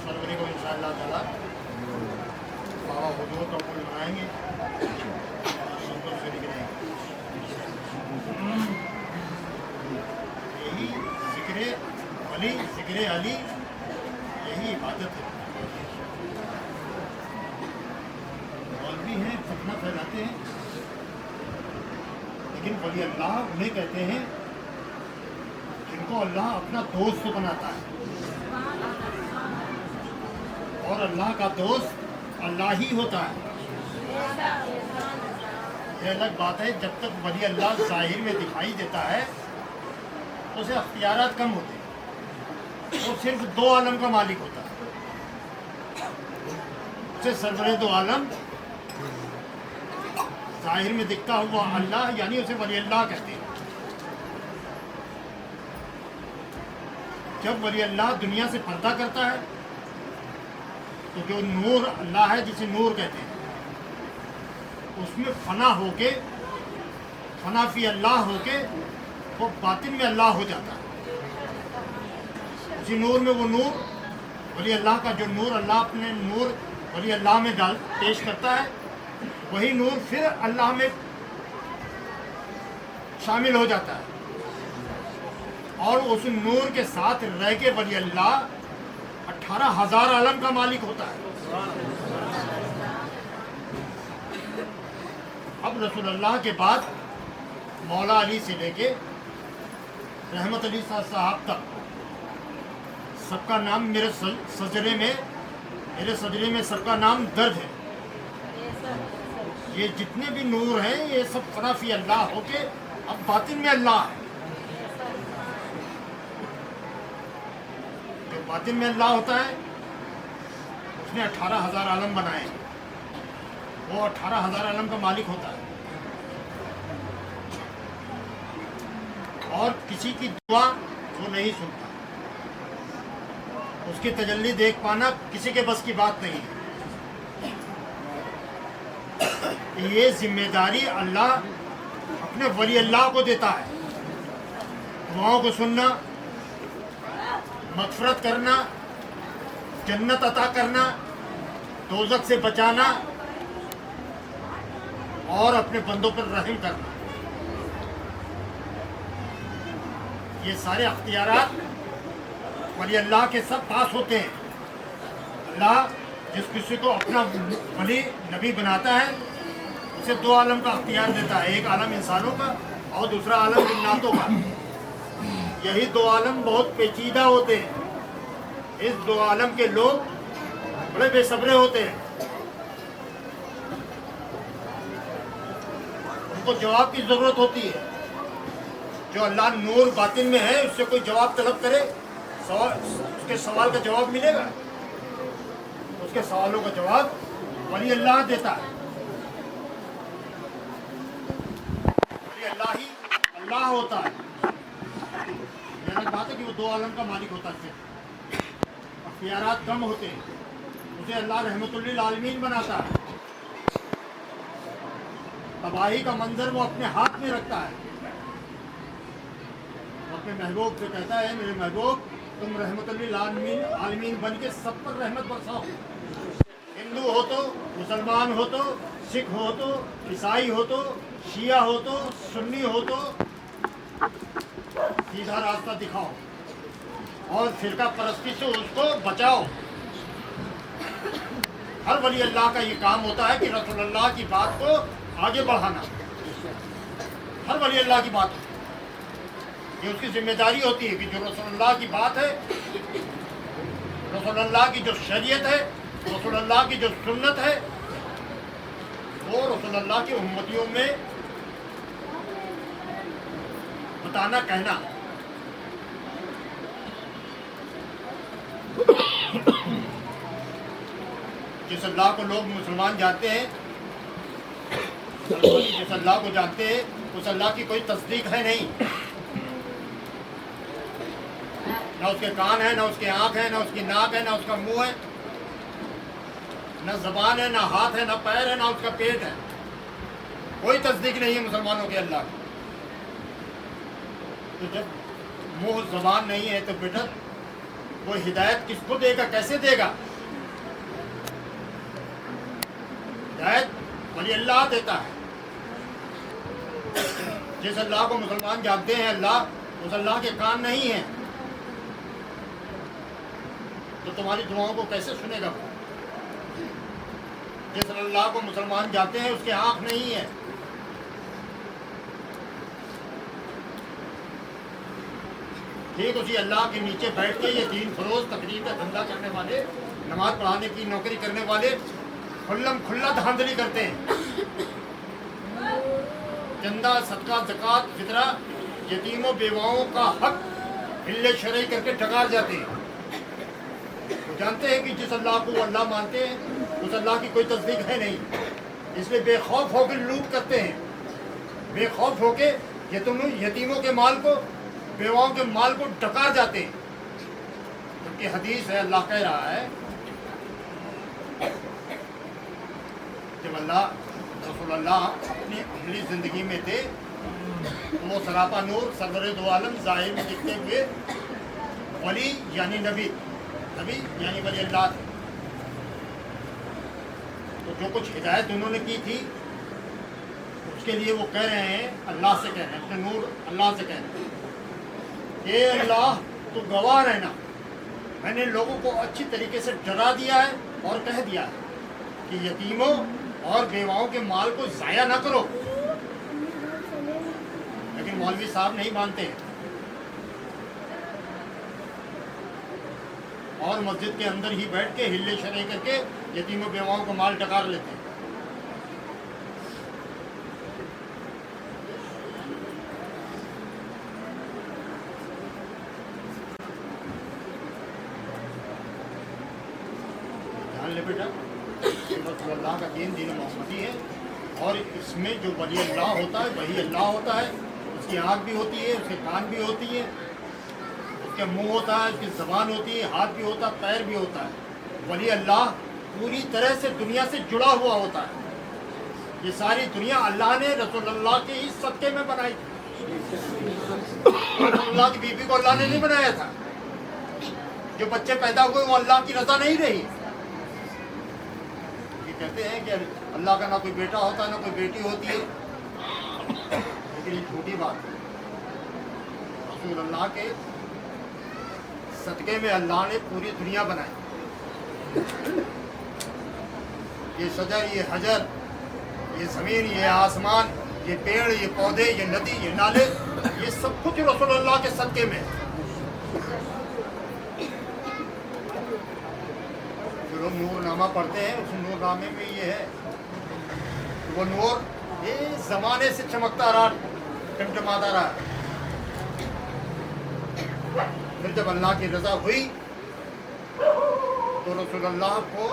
फरवरी को इंशाअल्लाह ताला बाबा हुजूर का पुल बनाएंगे, संतों से निकलेंगे। यही ज़िक्र अली, ज़िक्र अली, यही इबादत है। मौलवी हैं, फितना फैलाते हैं, लेकिन वली अल्लाह उन्हें कहते हैं जिनको अल्लाह अपना दोस्त बनाता है, और अल्लाह का दोस्त अल्लाह ही होता है। ये अलग बात है, जब तक वली अल्लाह ज़ाहिर में दिखाई देता है तो उसे अख्तियारात कम होते हैं। वो सिर्फ दो आलम का मालिक होता है। उसे सरवरे दो आलम ज़ाहिर में दिखता हुआ अल्लाह, यानी उसे वली अल्लाह कहते हैं। जब वली अल्लाह दुनिया से पर्दा करता है तो जो नूर अल्लाह है, जिसे नूर कहते हैं, उसमें फना होके, फना फी अल्लाह होके वो बातिन में अल्लाह हो जाता है। उसी नूर में वो नूर, वली अल्लाह का जो नूर अल्लाह अपने नूर वली अल्लाह में डाल पेश करता है, वही नूर फिर अल्लाह में शामिल हो जाता है, और उस नूर के साथ रह के वली अल्लाह 18,000 आलम का मालिक होता है। अब रसूलुल्लाह के बाद मौला अली से लेके रहमत अली साहब तक सबका नाम मेरे सजरे में सबका नाम दर्ज है। ये जितने भी नूर हैं ये सब फनाफी अल्लाह होके अब बातिन में अल्लाह है। बातिन में अल्लाह होता है, उसने 18,000 आलम बनाए, वो 18,000 आलम का मालिक होता है। और किसी की दुआ वो नहीं सुनता, उसकी तजल्ली देख पाना किसी के बस की बात नहीं है। ये जिम्मेदारी अल्लाह अपने वली अल्लाह को देता है। दुआओं को सुनना, मग़फ़िरत करना, जन्नत अता करना, दोज़ख से बचाना और अपने बंदों पर रहम करना, ये सारे अख्तियारात वली अल्लाह के सब पास होते हैं। अल्लाह जिस किसी को अपना वली नबी बनाता है उसे दो आलम का अख्तियार देता है, एक आलम इंसानों का और दूसरा आलम जिन्नातों का। यही दो आलम बहुत पेचीदा होते हैं। इस दो आलम के लोग बड़े बेसब्रे होते हैं। उनको जवाब की ज़रूरत होती है। जो अल्लाह नूर बातिन में है उससे कोई जवाब तलब करे, उसके सवाल का जवाब मिलेगा? उसके सवालों का जवाब वली अल्लाह देता है। वली अल्लाह ही अल्लाह होता है। अलग बात है कि वो दो आलम का मालिक होता है, अख्तियारात कम होते हैं, उसे अल्लाह रहमतुल लिल आलमीन बनाता है। तबाही का मंजर वो अपने हाथ में रखता है। वो अपने महबूब से कहता है, मेरे महबूब तुम रहमतुल लिल आलमीन बन के सब पर रहमत बरसाओ। हिंदू हो तो, मुसलमान हो तो, सिख हो तो, ईसाई हो तो, शिया हो तो, सुन्नी हो तो, सीधा रास्ता दिखाओ और फिरका परस्ती से उसको बचाओ। हर वली अल्लाह का ये काम होता है कि रसूलुल्लाह की बात को आगे बढ़ाना। हर वली अल्लाह की बात ये उसकी जिम्मेदारी होती है कि जो रसूलुल्लाह की बात है, रसूलुल्लाह की जो शरीयत है, रसूलुल्लाह की जो सुन्नत है, वो रसूलुल्लाह की उम्मतियों में बताना, कहना। जिस अल्लाह को लोग मुसलमान जानते हैं, जिस अल्लाह को जानते हैं, उस अल्लाह की कोई तस्दीक है नहीं। ना उसके कान है, ना उसके आँख है, ना उसकी नाक है, ना उसका मुंह है। نہ زبان ہے، نہ ہاتھ ہے، نہ پیر ہے، نہ اس کا پیٹ ہے. کوئی تصدیق نہیں ہے مسلمانوں کے اللہ کی. تو جب منہ زبان نہیں ہے تو بیٹا وہ ہدایت کس کو دے گا، کیسے دے گا؟ ہدایت ولی اللہ دیتا ہے. جس اللہ کو مسلمان جانتے ہیں اللہ، اس اللہ کے کان نہیں ہیں تو تمہاری دعاؤں کو کیسے سنے گا؟ جس اللہ کو مسلمان جانتے ہیں اس کے آنکھ نہیں ہے. ٹھیک اسی اللہ کے نیچے بیٹھ کے یہ دین فروز تقریر کا دھندا کرنے والے، نماز پڑھانے کی نوکری کرنے والے کھلم کھلا دھاندلی کرتے ہیں. چندہ، صدقہ، زکوٰۃ، فطرہ، یتیموں بیواؤں کا حق حل شرعی کر کے ٹکار جاتے ہیں. وہ جانتے ہیں کہ جس اللہ کو وہ اللہ مانتے ہیں اس اللہ کی کوئی تصدیق ہے نہیں، اس لیے بے خوف ہو کے لوٹ کرتے ہیں. بے خوف ہو کے یتیموں کے مال کو، بیواؤں کے مال کو ڈکار جاتے ہیں. کیونکہ حدیث ہے، اللہ کہہ رہا ہے جب اللہ رسول اللہ اپنی عملی زندگی میں تھے تو وہ سراپا نور سرور دو عالم ظاہر میں دکھتے ہوئے ولی یعنی نبی یعنی ولی اللہ تھے. تو جو کچھ ہدایت انہوں نے کی تھی اس کے لیے وہ کہہ رہے ہیں، اللہ سے کہہ رہے ہیں، اپنے نور اللہ سے کہہ رہے ہیں اے اللہ تو گواہ رہنا، میں نے لوگوں کو اچھی طریقے سے ڈرا دیا ہے اور کہہ دیا ہے کہ یتیموں اور بیواؤں کے مال کو ضائع نہ کرو. لیکن مولوی صاحب نہیں مانتے ہیں اور مسجد کے اندر ہی بیٹھ کے ہلے شرعی کر کے یتیموں بیواؤں کا مال ڈکار لیتے ہیں. جان لے بیٹا، رسول اللہ کا دین دین محمدی ہے اور اس میں جو ولی اللہ ہوتا ہے وہی اللہ ہوتا ہے. اس کی آنکھ بھی ہوتی ہے، اس کے کان بھی ہوتی ہے، اس کے منہ ہوتا ہے، اس کی زبان ہوتی ہے، ہاتھ بھی ہوتا ہے، پیر بھی ہوتا ہے. ولی اللہ پوری طرح سے دنیا سے جڑا ہوا ہوتا ہے. یہ ساری دنیا اللہ نے رسول اللہ کے اس صدقے میں بنائی تھی. رسول اللہ کی بیوی کو اللہ نے نہیں بنایا تھا. جو بچے پیدا ہوئے وہ اللہ کی رضا نہیں رہی. کہتے ہیں کہ اللہ کا نہ کوئی بیٹا ہوتا نہ کوئی بیٹی ہوتی ہے، لیکن یہ جھوٹی بات ہے. رسول اللہ کے صدقے میں اللہ نے پوری دنیا بنائی. یہ شجر، یہ حجر، یہ زمین، یہ آسمان، یہ پیڑ، یہ پودے، یہ ندی، یہ نالے، یہ سب کچھ رسول اللہ کے صدقے میں. جو لوگ نور نامہ پڑھتے ہیں اس نور نامے میں یہ ہے وہ نور یہ زمانے سے چمکتا رہا، ٹمٹماتا رہا. پھر جب اللہ کی رضا ہوئی تو رسول اللہ کو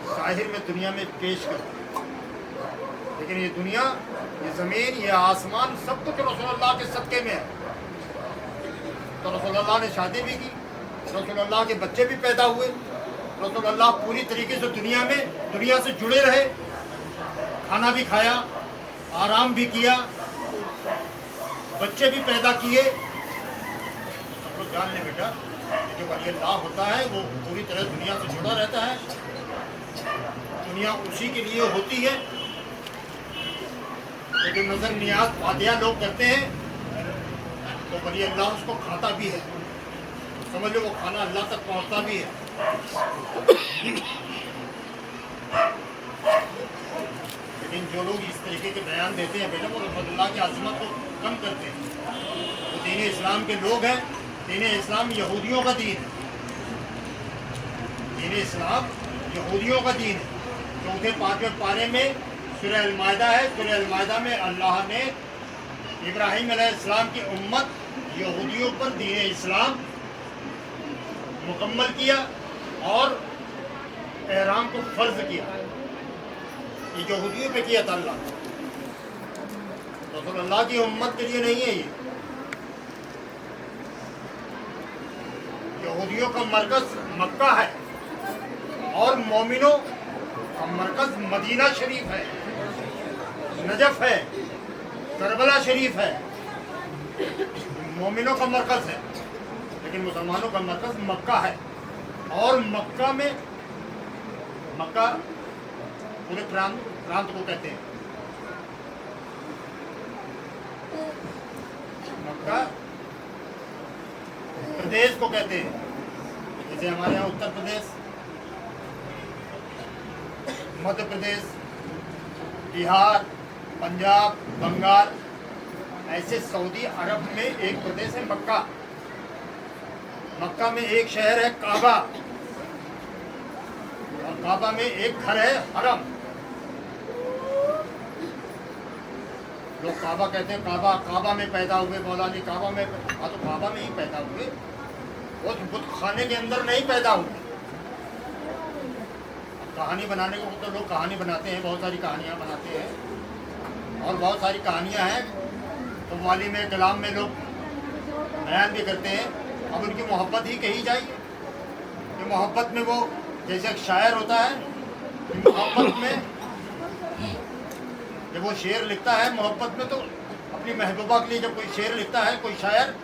ظاہر میں دنیا میں پیش کر. لیکن یہ دنیا، یہ زمین، یہ آسمان سب کچھ رسول اللہ کے صدقے میں ہے. تو رسول اللہ نے شادی بھی کی، رسول اللہ کے بچے بھی پیدا ہوئے، رسول اللہ پوری طریقے سے دنیا سے جڑے رہے، کھانا بھی کھایا، آرام بھی کیا، بچے بھی پیدا کیے. سب لوگ جان لیں بیٹا جو ولی اللہ ہوتا ہے وہ پوری طرح دنیا سے جڑا رہتا ہے. دنیا اسی کے لیے ہوتی ہے. لیکن نظر نیاز فاتحہ لوگ کرتے ہیں تو ولی اللہ اس کو کھاتا بھی ہے. سمجھ لو وہ کھانا اللہ تک پہنچتا بھی ہے. لیکن جو لوگ اس طریقے کے بیان دیتے ہیں بیٹا وہ رسول اللہ کی عظمت کو کم کرتے ہیں. وہ دین اسلام کے لوگ ہیں. دین اسلام یہودیوں کا دین ہے. دین اسلام یہودیوں کا دین ہے. چوتھے پانچویں پارے میں سورہ المائدہ ہے. سورہ المائدہ میں اللہ نے ابراہیم علیہ السلام کی امت یہودیوں پر دین اسلام مکمل کیا اور احرام کو فرض کیا. یہ یہودیوں پہ کیا تھا اللہ. رسول اللہ کی امت کے لیے نہیں ہے. یہ یہودیوں کا مرکز مکہ ہے اور موमिनों کا मरकज़ मदीना शरीफ है, नजफ है, करबला शरीफ है, मोमिनों का मरकज़ है। लेकिन मुसलमानों का मरकज़ मक्का है। और मक्का में, मक्का पूरे प्रांत को कहते हैं, मक्का प्रदेश को कहते हैं। जैसे हमारे यहाँ उत्तर प्रदेश, मध्य प्रदेश, बिहार, पंजाब, बंगाल, ऐसे सऊदी अरब में एक प्रदेश है मक्का। मक्का में एक शहर है काबा, और काबा में एक घर है हरम। लोग काबा कहते हैं, काबा में पैदा हुए मौलानी, काबा में, हाँ तो काबा में ही पैदा हुए, वो बुत खाने के अंदर नहीं पैदा हुए। कहानी बनाने को तो लोग कहानी बनाते हैं, बहुत सारी कहानियाँ बनाते हैं, और बहुत सारी कहानियाँ हैं तो वाली में कलाम में लोग बयान भी करते हैं। अब उनकी मोहब्बत ही कही जाएगी कि मोहब्बत में वो, जैसे एक शायर होता है, मोहब्बत में जब वो शेर लिखता है मोहब्बत में, तो अपनी महबूबा के लिए जब कोई शेर लिखता है कोई शायर,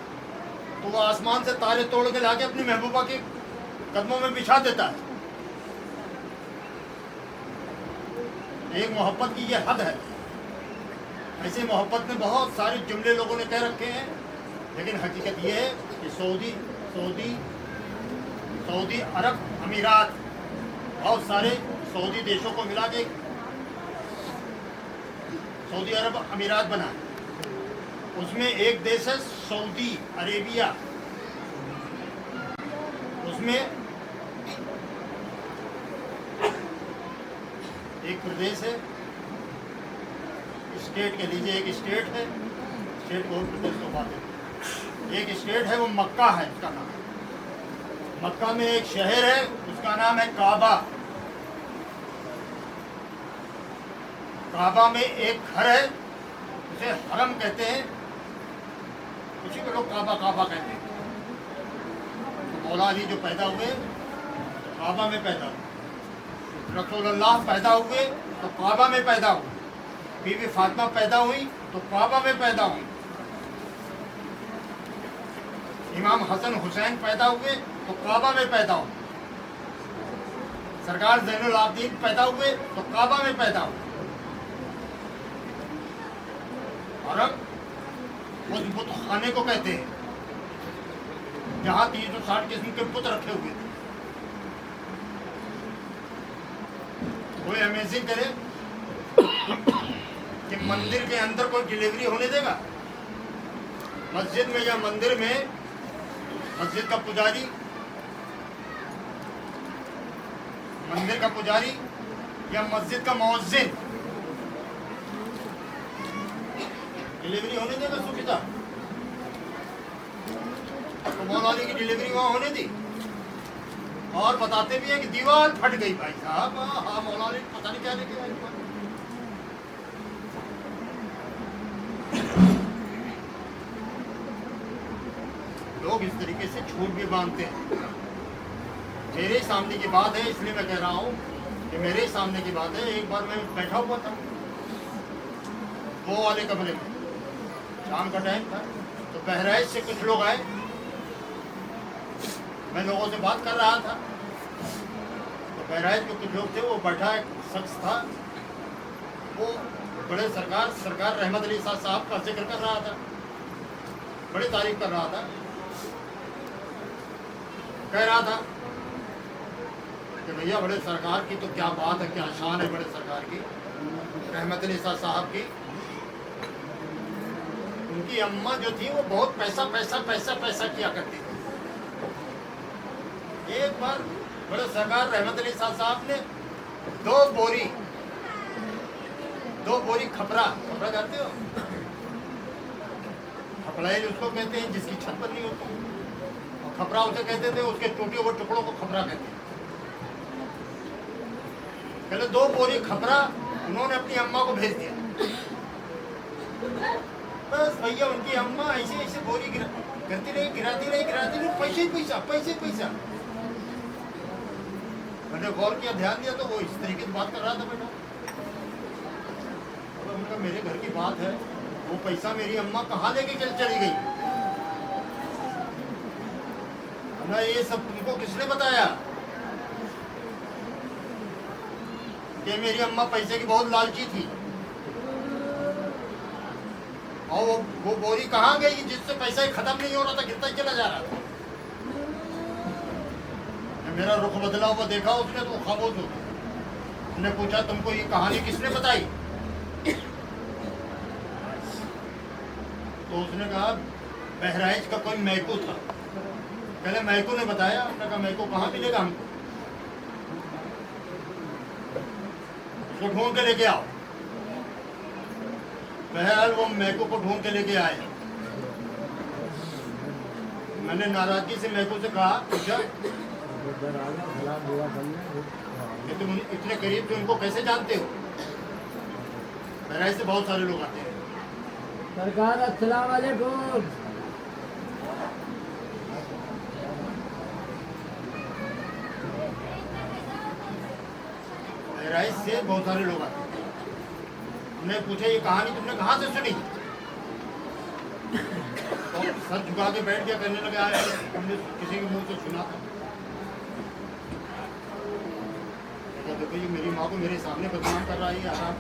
तो वो आसमान से तारे तोड़ के लाके अपनी महबूबा के कदमों में बिछा देता है। एक मोहब्बत की ये हद है। ऐसे मोहब्बत में बहुत सारे जुमले लोगों ने कह रखे हैं, लेकिन हकीकत ये है कि सऊदी अरब अमीरात, बहुत सारे सऊदी देशों को मिला के सऊदी अरब अमीरात बना। उसमें एक देश है सऊदी अरेबिया, उसमें एक प्रदेश है, स्टेट के लीजिए, एक स्टेट है, स्टेट को प्रदेश को बात है, एक स्टेट है वो मक्का है, उसका नाम। मक्का में एक शहर है, उसका नाम है काबा। काबा में एक घर है, उसे हरम कहते हैं, उसी को लोग काबा कहते हैं। तो मौला अली जो पैदा हुए तो काबा में पैदा हुए, रसूलुल्लाह पैदा हुए तो काबा में पैदा हुए, बीवी फातिमा पैदा हुई तो काबा में पैदा हुई, इमाम हसन हुसैन पैदा हुए तो काबा में पैदा हुए, सरकार ज़ैनुल आबिदीन पैदा हुए तो काबा में पैदा हुए। और अब उस बुत खाने को कहते हैं जहाँ 360 किस्म के बुत रखे हुए थे। कोई अमेजिंग करे कि मंदिर के अंदर कोई डिलीवरी होने देगा? मस्जिद में या मंदिर में मस्जिद का पुजारी, मंदिर का पुजारी या मस्जिद का मुअज्जिन डिलीवरी होने देगा सुखिता? तो मौलानी की डिलीवरी वहाँ होने दी, और बताते भी है कि दीवार फट गई भाई साहब। हाँ, मौलानी पता नहीं क्या लेके आई। लोग इस तरीके से झूठ भी बांधते हैं। मेरे सामने की बात है, इसलिए मैं कह रहा हूँ कि मेरे सामने की बात है। एक बार मैं बैठा हुआ था वो वाले कमरे में, शाम का टाइम था, तो बहराइच से कुछ लोग आए, मैं लोगों से बात कर रहा था, तो बहराइच में कुछ लोग थे, वो बैठा एक शख्स था, वो बड़े सरकार रहमत अली साहब का जिक्र कर रहा था, बड़ी तारीफ कर रहा था, कह रहा था कि भैया बड़े सरकार की तो क्या बात है, क्या शान है बड़े सरकार की, रहमत अली साहब की। उनकी अम्मा जो थी वो बहुत पैसा किया करती थी। एक बार बड़े सरकार रहमत अली साहब ने दो बोरी खपरा जानते हो? खपड़ाई उसको कहते हैं जिसकी छत पर नहीं होती, और खपरा उसे कहते थे उसके टूटे हुए टुकड़ों को खपरा कहते हैं। पहले 2 बोरी खपरा उन्होंने अपनी अम्मा को भेज दिया। बस भैया उनकी अम्मा ऐसे बोरी गिराती रही, पैसे पैसा। मैंने गौर किया, ध्यान दिया तो वो इस तरीके से बात कर रहा था बेटा। और उनका मेरे घर की बात है, वो पैसा मेरी अम्मा कहाँ लेके चली गई ना, ये सब तुमको किसने बताया कि मेरी अम्मा पैसे की बहुत लालची थी? और वो बोरी कहाँ गई जिससे पैसा ही खत्म नहीं हो रहा था, गिरता ही चला जा रहा था। मेरा रुख बदला हुआ देखा उसने तो खामोश हो गया। उसने पूछा तुमको ये कहानी किसने बताई? तो उसने कहा बहराइच का कोई मैकू था। पहले मैकू ने बताया। उसने कहा मैकू कहाँ मिलेगा हमको? उसको ढूंढ के लेके आओ। बहरहाल वो मैकू को ढूंढ के लेके आए। मैंने नाराजगी से मैकू से कहा, पूछा कि तुम इतने करीब थे, उनको कैसे जानते हो? बहराइच से बहुत सारे लोग आते हैं। सरकार अस्सलाम वालेकुम। बहराइच से बहुत सारे लोग आते हैं। उन्हें पूछा ये कहानी तुमने कहाँ से सुनी? तो सर झुका के बैठ गया, कहने लगा हमने किसी के मुंह से सुना था। देखो ये मेरी माँ को मेरे सामने बदनाम कर रहा है, ये आराम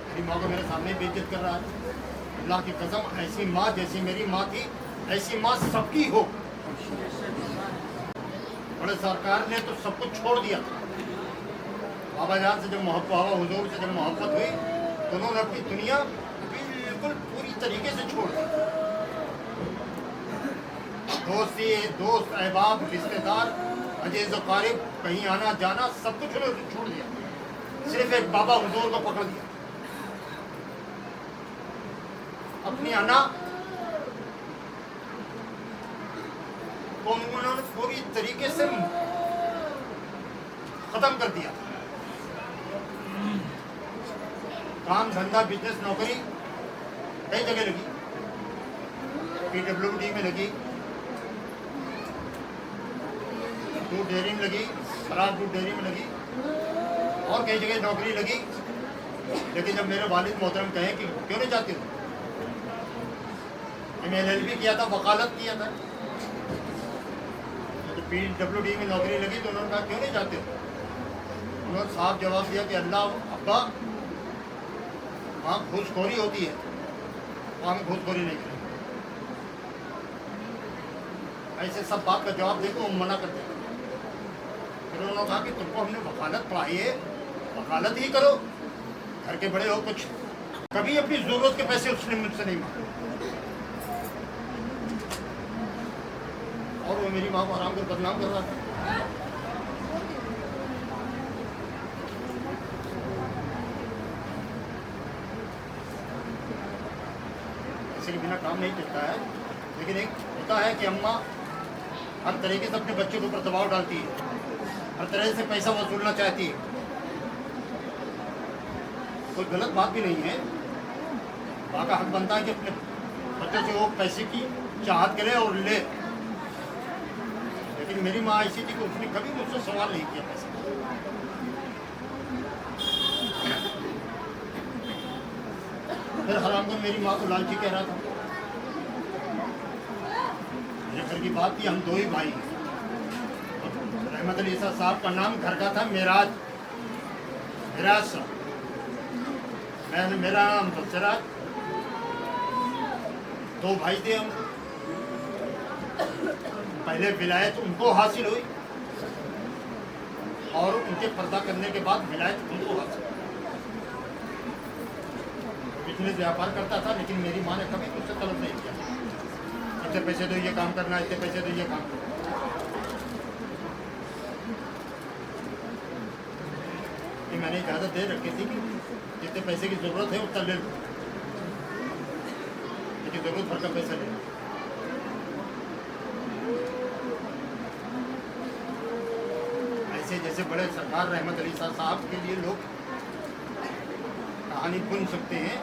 मेरी माँ को मेरे सामने बेइज्जत कर रहा है। अल्लाह की कसम, ऐसी माँ जैसी मेरी माँ थी ऐसी माँ सबकी हो। बड़े सरकार ने तो सब कुछ छोड़ दिया था। बाबा जान से जब मोहब्बत, बाबा हुजूर से जब मोहब्बत हुई तो उन्होंने अपनी दुनिया बिल्कुल पूरी तरीके से छोड़ दी। दोस्त अहबाब रिश्तेदार अजीज क़रीब, कहीं आना जाना सब कुछ उन्होंने छोड़ दिया। सिर्फ एक बाबा हुजूर को पकड़ दिया। अपनी अना को उन्होंने पूरी तरीके से खत्म कर दिया। काम धंधा बिजनेस नौकरी कई जगह लगी, PWD में लगी, दूध डेयरी में लगी, शराब दूध डेयरी में लगी और कई जगह नौकरी लगी। लेकिन जब मेरे वालिद मोहतरम कहे कि क्यों नहीं जाते हो, मैंने LLB किया था, वकालत किया था, तो PWD में नौकरी लगी तो उन्होंने कहा क्यों नहीं जाते हो? उन्होंने साफ जवाब दिया कि अल्लाह अब्बा वहाँ घूसखोरी होती है, वहाँ हम घूसखोरी नहीं करेंगे। ऐसे सब बात का जवाब देकर वो मना करते हैं। फिर उन्होंने कहा कि तुमको हमने वकालत पढ़ाई है, वकालत ही करो, घर के बड़े हो, कुछ कभी अपनी जरूरत के पैसे उसने मुझसे नहीं मांगे। और वो मेरी माँ को आराम कर बदनाम कर रहा था। ऐसे के बिना काम नहीं चलता है। लेकिन एक होता है कि अम्मा हर तरीके से अपने बच्चों के ऊपर दबाव डालती है, हर तरह से पैसा वसूलना चाहती है। कोई गलत बात भी नहीं है, माँ का हक बनता है कि अपने बच्चे से वो पैसे की चाहत करे और ले। लेकिन मेरी माँ ऐसी थी कि उसने कभी मुझसे सवाल नहीं किया पैसे। फिर हराम को मेरी माँ को लालची कह रहा था। मेरे घर की बात थी, हम दो ही भाई हैं। रहमत अली साहब का नाम घर का था मेराज साहब, मेरा नाम था सिराज। दो भाई थे हम। पहले विलायत उनको हासिल हुई और उनके पर्दा करने के बाद विलायत उनको हासिल। बिजनेस व्यापार करता था, लेकिन मेरी माँ ने कभी मुझसे तलब नहीं किया इतने पैसे दो ये काम करना, इतने पैसे दो ये काम करना। मैंने इजाज़त दे रखी थी कि जितने पैसे की ज़रूरत है उतना ले लो, लेकिन ज़रूरत भर का पैसा ले लो। ऐसे जैसे बड़े सरकार रहमत अली साहब के लिए लोग कहानी बुन सकते हैं,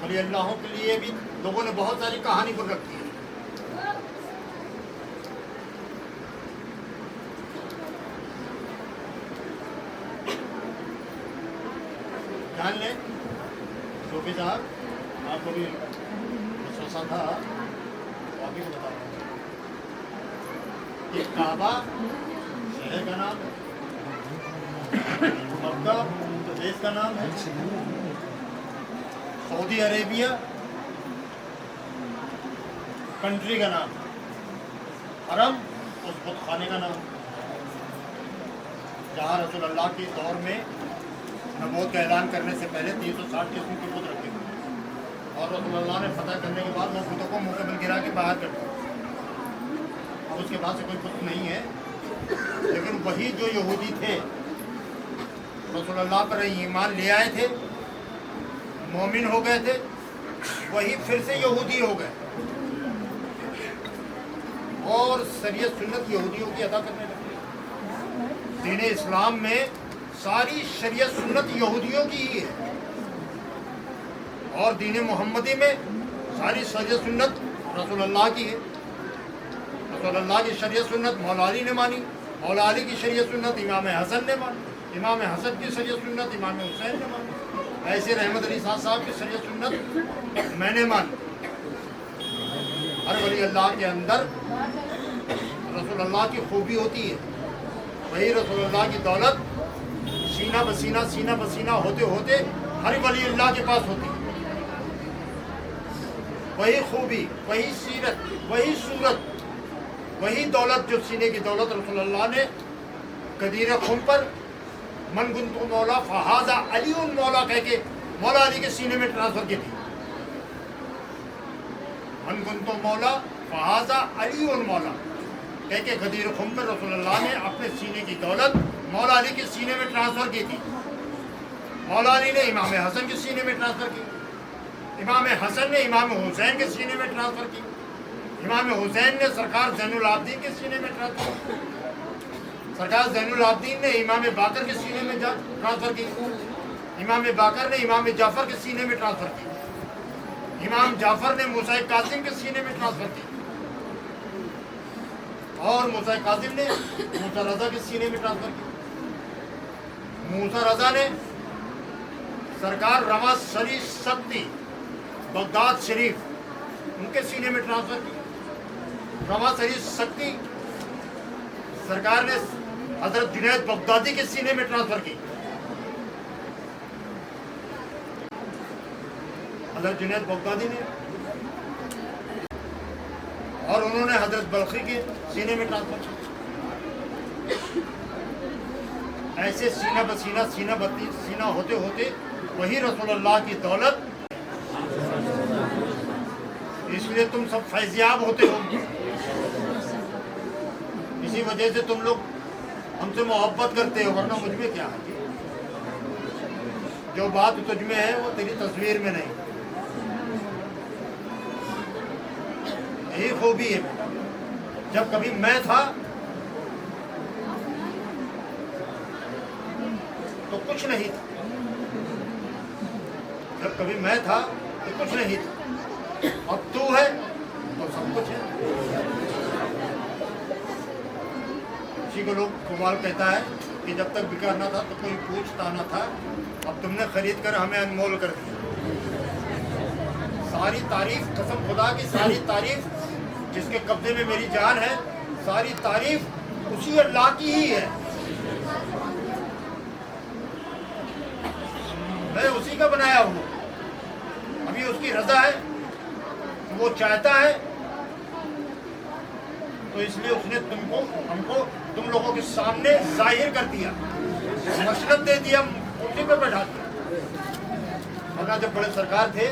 वली अल्लाहों के लिए भी लोगों ने बहुत सारी कहानी बुन रखी है। जान लें शोफी साहब, आपको भी वसवसा था, तो आप भी बता रहा हूँ कि काबा शहर का नाम है, मक्का प्रदेश का नाम है, सऊदी अरेबिया कंट्री का नाम, हरम उस बुत खाने का नाम, जहाँ रसूल अल्लाह के दौर में नबूवत का ऐलान करने से पहले 360 किस्म के बुत रखे और रसूल अल्लाह ने फतह करने के बाद वो बुतों को मुकम्मल गिरा के बाहर कर दिया। अब उसके बाद से कोई बुत नहीं है, लेकिन वही जो यहूदी थे रसूल अल्लाह पर ईमान ले आए थे, मोमिन हो गए थे, वही फिर से यहूदी हो गए और शरीयत सुन्नत यहूदियों की अदा करने लगे। दीन इस्लाम में सारी शरीयत सुन्नत यहूदियों की ही है और दीन मोहम्मदी में सारी शरीयत सुन्नत रसूल अल्लाह की है। रसूल अल्लाह की शरीयत सुन्नत मौला अली ने मानी, मौला अली की शरीयत सुन्नत इमाम हसन ने मानी, इमाम हसन की शरीयत सुन्नत इमाम हुसैन ने मानी, ऐसे रहमत अली साहब की शरीयत सुन्नत मैंने मानी। हर वली अल्लाह के अंदर रसूल अल्लाह की खूबी होती है, वही रसूल अल्लाह की दौलत सीना बसीना होते होते हर वली अल्लाह के पास होती है। वही खूबी, वही सीरत, वही सूरत, वही दौलत जो सीने की दौलत रसूल अल्लाह ने कदीर खुम पर मन गुंतु मौला फहाजा अली उन मौला कह के मौला अली के सीने में ट्रांसफर की थी। मन गुंतु मौला फहाजा अली उन मौला कह के कदीर खुम पर रसूल अल्लाह ने अपने सीने की दौलत मौला अली के सीने में ट्रांसफर की थी। मौला अली ने इमाम हसन के सीने में ट्रांसफर की, इमाम हसन ने इमाम हुसैन के सीने में ट्रांसफर की, इमाम हुसैन ने सरकार ज़ैनुल आबदीन के सीने में ट्रांसफर की, सरकार ज़ैनुल आबदीन ने इमाम बाकर के सीने में ट्रांसफर की, इमाम बाकर ने इमाम जाफ़र के सीने में ट्रांसफर की, इमाम जाफ़र ने मूसा कासिम के सीने में ट्रांसफर की और मूसा कासिम ने मूसा रज़ा के सीने में ट्रांसफर की। मूसा रज़ा ने सरकार रवा शरी सत्ती बगदाद शरीफ उनके सीने में ट्रांसफर की। रवा शरी शक्ति सरकार ने हजरत जुनैद बगदादी के सीने में ट्रांसफर की। हजरत जुनैद बगदादी ने और उन्होंने हजरत बल्खी के सीने में ट्रांसफर किया। ऐसे सीना बसीना सीना होते होते वही रसूल अल्लाह की दौलत, इसलिए तुम सब फैज़याब होते हो, इसी वजह से तुम लोग हमसे मोहब्बत करते हो, वरना मुझ में क्या है। जो बात तुझ में है वो तेरी तस्वीर में नहीं, यही खूबी है। जब कभी मैं था तो कुछ नहीं था, जब कभी मैं था तो कुछ नहीं था, अब तू है तो सब कुछ है। इसी को लोग कव्वाल कहता है कि जब तक बिका ना था तो कोई पूछता ना था, अब तुमने खरीद कर हमें अनमोल कर दिया। सारी तारीफ, कसम खुदा की सारी तारीफ जिसके कब्जे में मेरी जान है, सारी तारीफ उसी अल्लाह की ही है। मैं उसी का बनाया हूँ, अभी उसकी रजा है, वो चाहता है तो इसलिए उसने तुमको हमको तुम लोगों के सामने जाहिर कर दिया, मशरत दे दिया, उसी पर बैठा दिया। वरना जब बड़े सरकार थे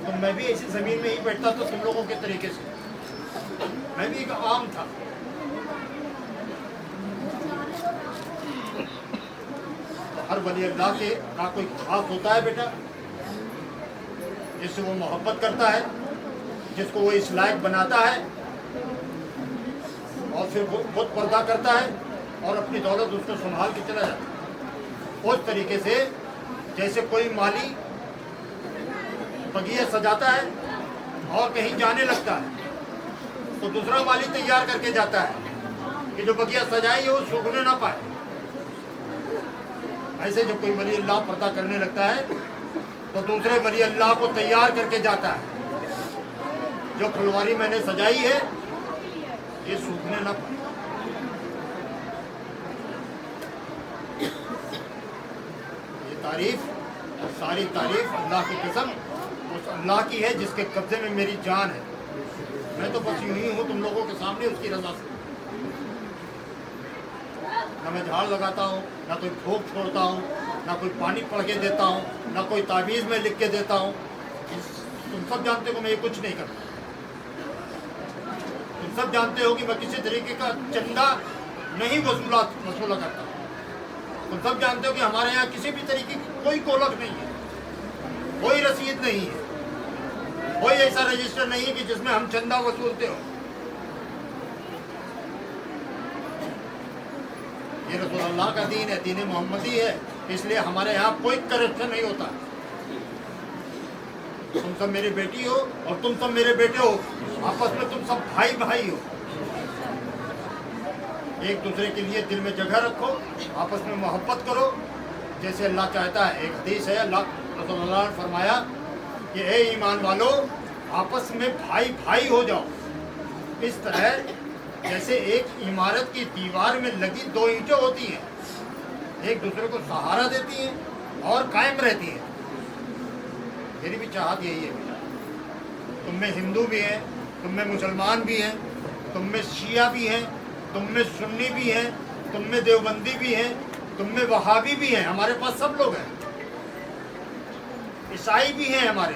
तो मैं भी ऐसी जमीन में ही बैठता था तुम लोगों के तरीके से, मैं भी एक आम था। तो हर वली अल्लाह के का कोई खास होता है बेटा, जिससे वो मोहब्बत करता है, जिसको वो इस लायक बनाता है और फिर वो खुद पर्दा करता है और अपनी दौलत उसको संभाल के चला जाता है। उस तरीके से जैसे कोई माली बगिया सजाता है और कहीं जाने लगता है तो दूसरा माली तैयार करके जाता है कि जो बगिया सजाई है वो सूखने ना पाए। ऐसे जब कोई वली अल्लाह पर्दा करने लगता है तो दूसरे वली अल्लाह को तैयार करके जाता है। जो फुलवारी मैंने सजाई है ये सूखने ना पाए। ये तारीफ, सारी तारीफ अल्लाह की कसम उस अल्लाह की है जिसके कब्जे में मेरी जान है। मैं तो बस यूं ही हूँ तुम लोगों के सामने उसकी रजा से। ना मैं झाड़ लगाता हूँ, ना कोई भोग छोड़ता हूँ, ना कोई पानी पढ़ के देता हूँ, ना कोई ताबीज़ में लिख के देता हूँ। तुम सब जानते हो मैं ये कुछ नहीं करता। तुम सब जानते हो कि मैं किसी तरीके का चंदा नहीं वसूला करता। तुम सब जानते हो कि हमारे यहाँ किसी भी तरीके की कोई कोलक नहीं है, कोई रसीद नहीं है, कोई ऐसा रजिस्टर नहीं है कि जिसमें हम चंदा वसूलते हो। ये रसूल अल्लाह का दीन है, दीन मोहम्मदी है, इसलिए हमारे यहाँ कोई करप्शन नहीं होता। तुम सब मेरी बेटी हो और तुम सब मेरे बेटे हो, आपस में तुम सब भाई भाई हो। एक दूसरे के लिए दिल में जगह रखो, आपस में मोहब्बत करो जैसे अल्लाह चाहता है। एक हदीस है, अल्लाह रसूलुल्लाह ने फरमाया कि ए ईमान वालों, आपस में भाई भाई हो जाओ। इस तरह जैसे एक इमारत की दीवार में लगी दो ईंटें होती हैं, एक दूसरे को सहारा देती हैं और कायम रहती हैं। मेरी भी चाहत यही है। तुम में हिंदू भी हैं, तुम में मुसलमान भी हैं, तुम में शिया भी हैं, तुम में सुन्नी भी हैं, तुम में देवबंदी भी हैं, तुम में वहाबी भी हैं। हमारे पास सब लोग हैं, ईसाई भी हैं हमारे।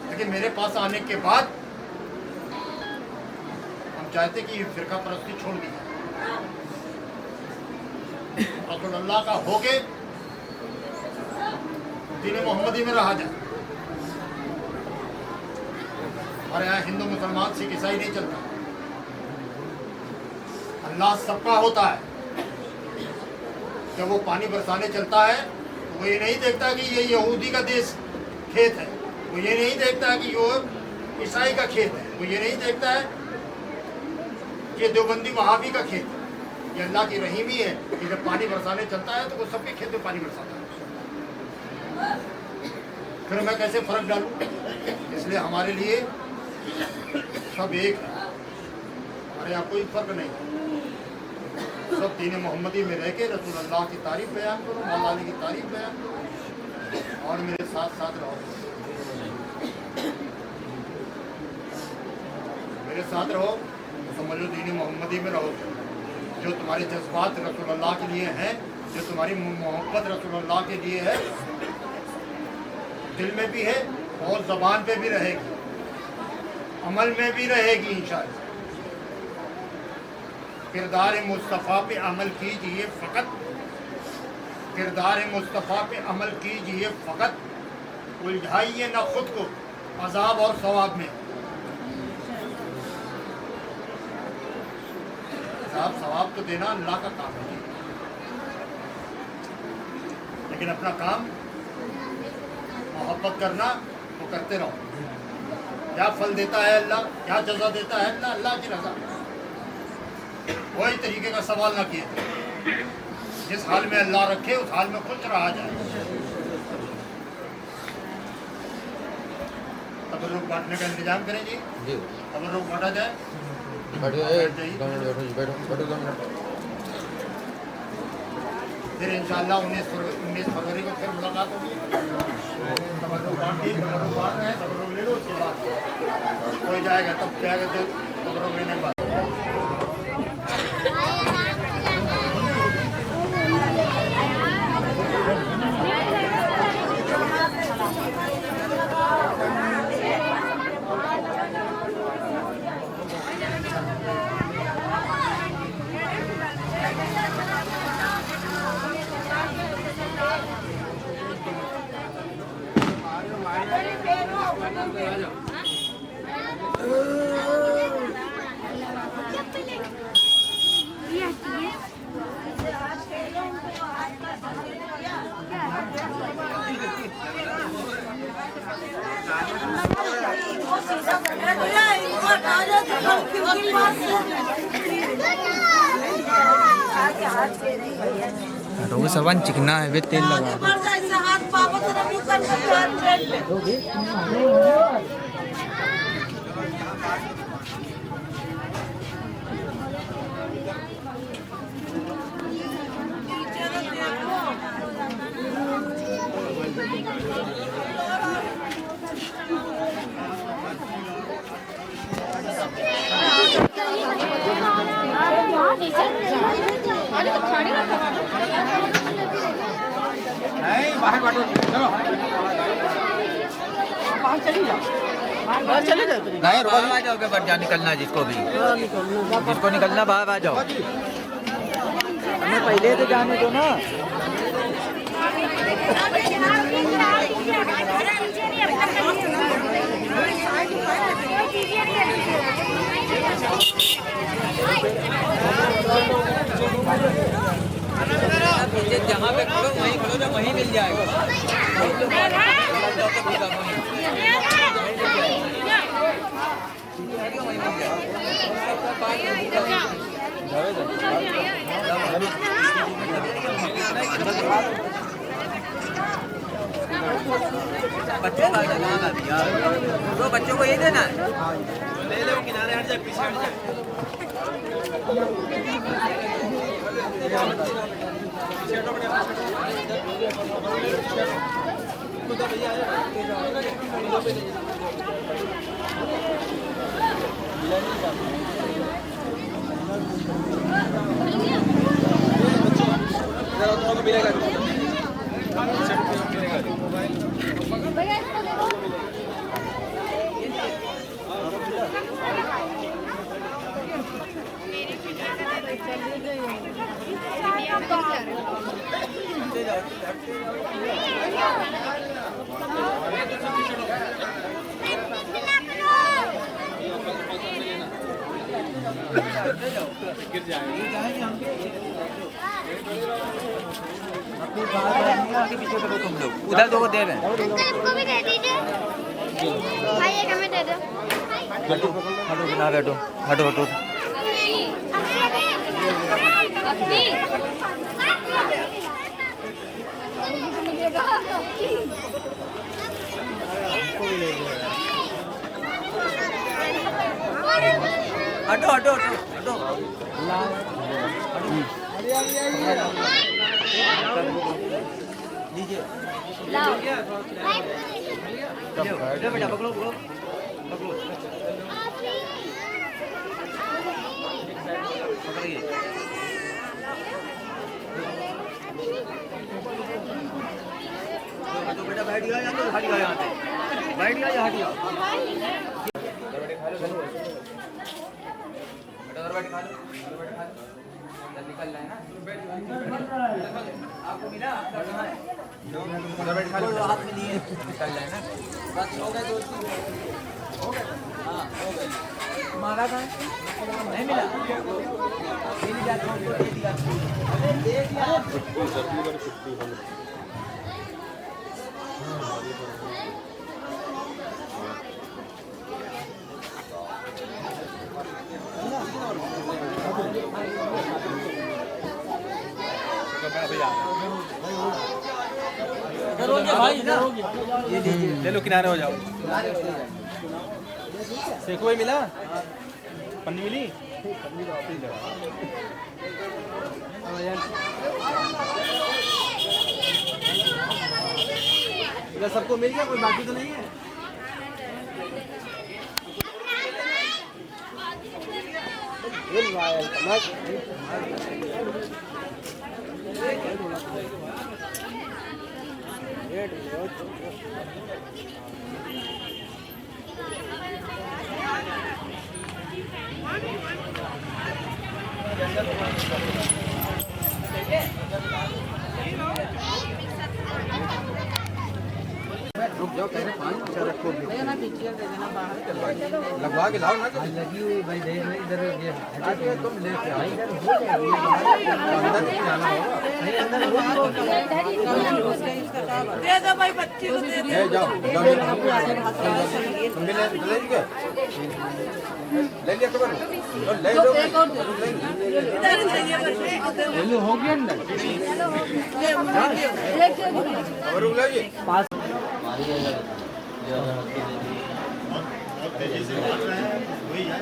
लेकिन मेरे पास आने के बाद हम चाहते कि ये फिरका परस्ती छोड़ दी जाए, रसूल अल्लाह का होके दीन मोहम्मदी में रहा जाए। हमारे यहाँ हिंदू मुसलमान सिख ईसाई नहीं चलता। अल्लाह सबका होता है। जब वो पानी बरसाने चलता है तो वो ये नहीं देखता कि ये यहूदी का देश खेत है, वो ये नहीं देखता कि ये ईसाई का खेत है, वो ये नहीं देखता है कि ये देवबंदी वहाबी का खेत है। ये अल्लाह की रहीमी है कि जब पानी बरसाने चलता है तो वो सबके खेत में पानी बरसाता है। फिर मैं कैसे फर्क डालूं? इसलिए हमारे लिए सब एक है, हमारे यहाँ कोई फर्क नहीं। सब दीन मोहम्मदी में रह के रसूल अल्लाह की तारीफ बयान करो, मौला अली की तारीफ बयान करो और मेरे साथ साथ रहो। मेरे साथ रहो तो समझो दीन मोहम्मदी में रहो। जो तुम्हारे जज्बात रसूल अल्लाह के लिए हैं, जो तुम्हारी मोहब्बत रसूल अल्लाह के लिए है, दिल में भी है और ज़बान पे भी रहेगी, अमल में भी रहेगी इंशाअल्लाह। किरदार मुस्तफ़ा पे अमल कीजिए फ़कत, किरदार मुस्तफ़ा पे अमल कीजिए फ़कत, उलझाइए न खुद को अज़ाब और सवाब में। अज़ाब सवाब तो देना अल्लाह का काम है, लेकिन अपना काम मोहब्बत करना तो करते रहो। क्या फल देता है अल्लाह, क्या जज़ा देता है अल्लाह, अल्लाह की रज़ा। कोई तरीके का सवाल ना किए, जिस हाल में अल्लाह रखे उस हाल में खुश रहा जाए। तबर्रुक बांटने का इंतजाम करें जी, तबर्रुक बांटा जाए। फिर इंशाअल्लाह 19 फरवरी को फिर मुलाकात होगी। तबर्रुक बांट रहे हैं, तबर्रुक ले लो, उसके बाद कोई जाएगा तब जाएगा तो तबर्रुक लेने के बाद। Hadi रोग सर्वान चिकना है वे तेल लगा नहीं बाहर आ जाओगे बट जा निकलना जिसको भी जिसको निकलना बाहर आ जाओ हमें पहले तो जाने दो ना जहाँ पे खड़ो वहीं खड़ो जो वहीं मिल जाएगा बच्चों तो बच्चों को ये देना ले लो किनारे हट जाए पीछे हट जाए उधर दो दे रहे हैं को भी दे दीजिए भाई एक हमें दे दो हटो हटो ना बैठो हटो हटो हटो हटो हटो लीजिए बेटा पकड़ो पकड़ो पकड़ो पकड़िए तो बेटा बैठ गया यहाँ तो हट गया यहाँ पे बैठ गया या हट गया निकल रहा है ना आपको मिला हाथ में लिए निकल रहा है ना बस हो गए हो गए हाँ हो गए मांगा था नहीं मिला मिल जाता दे दिया भाई ले लो किनारे हो जाओ सेको ही मिला पन्नी मिली इधर सबको मिल गया कोई बाकी तो नहीं है रुक जाओ पहले पानी रखो लगवा के लाओ ना लगी हुई भाई देख रहे इधर ये तुम लेके आओ दे दो भाई बच्चे को दे दो जाओ ले लिया खबर ले लो इधर चाहिए हो गया ना पास बहुत तेजी से बढ़ रहा है, वही है।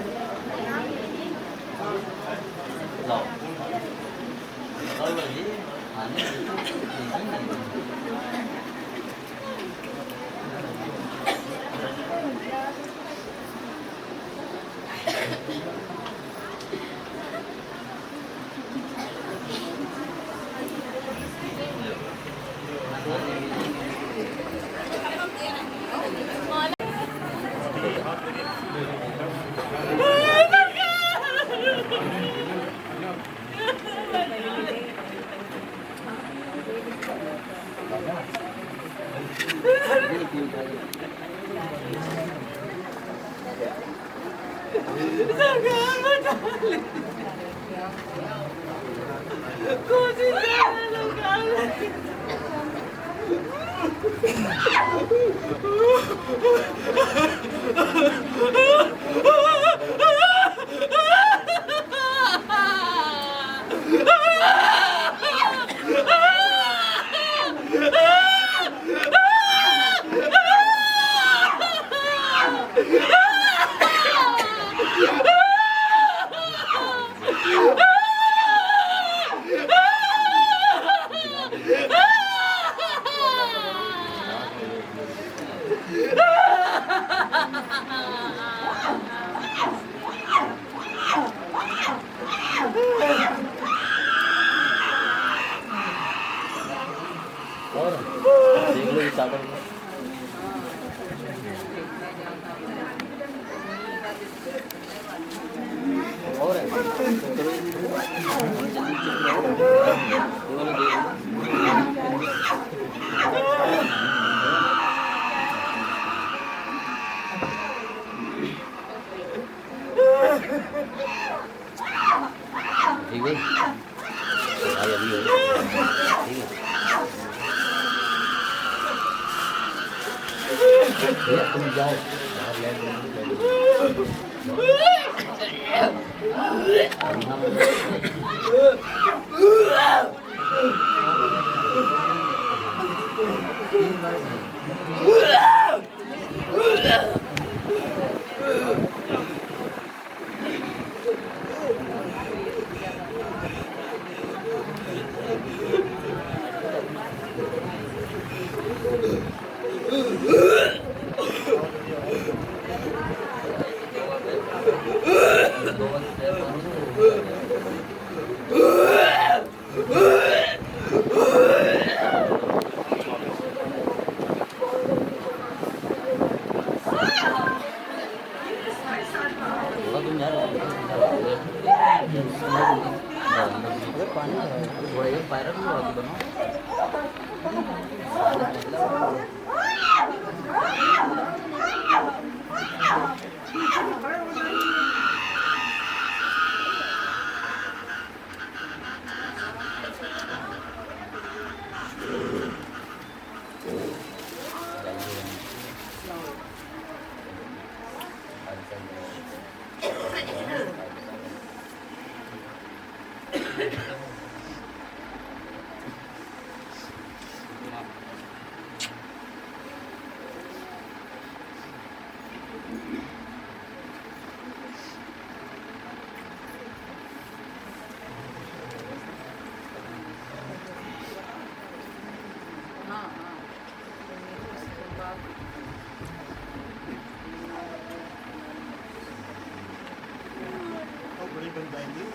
बड़ी बन जाएंगी,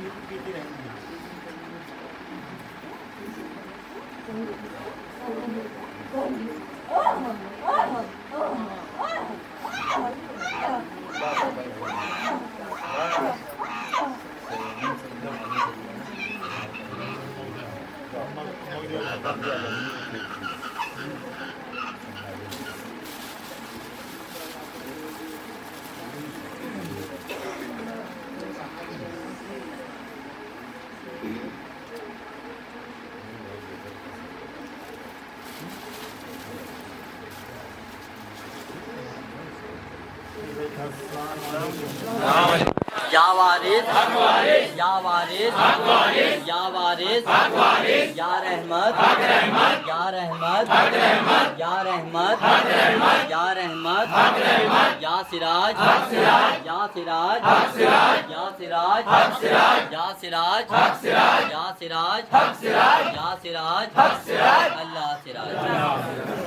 ये पीती रहेंगी। یا وارث یا وارث یا رحمت یا رحمت یا رحمت یا رحمت یا سراج یا سراج یا سراج یا سراج یا سراج یا سراج اللہ سراج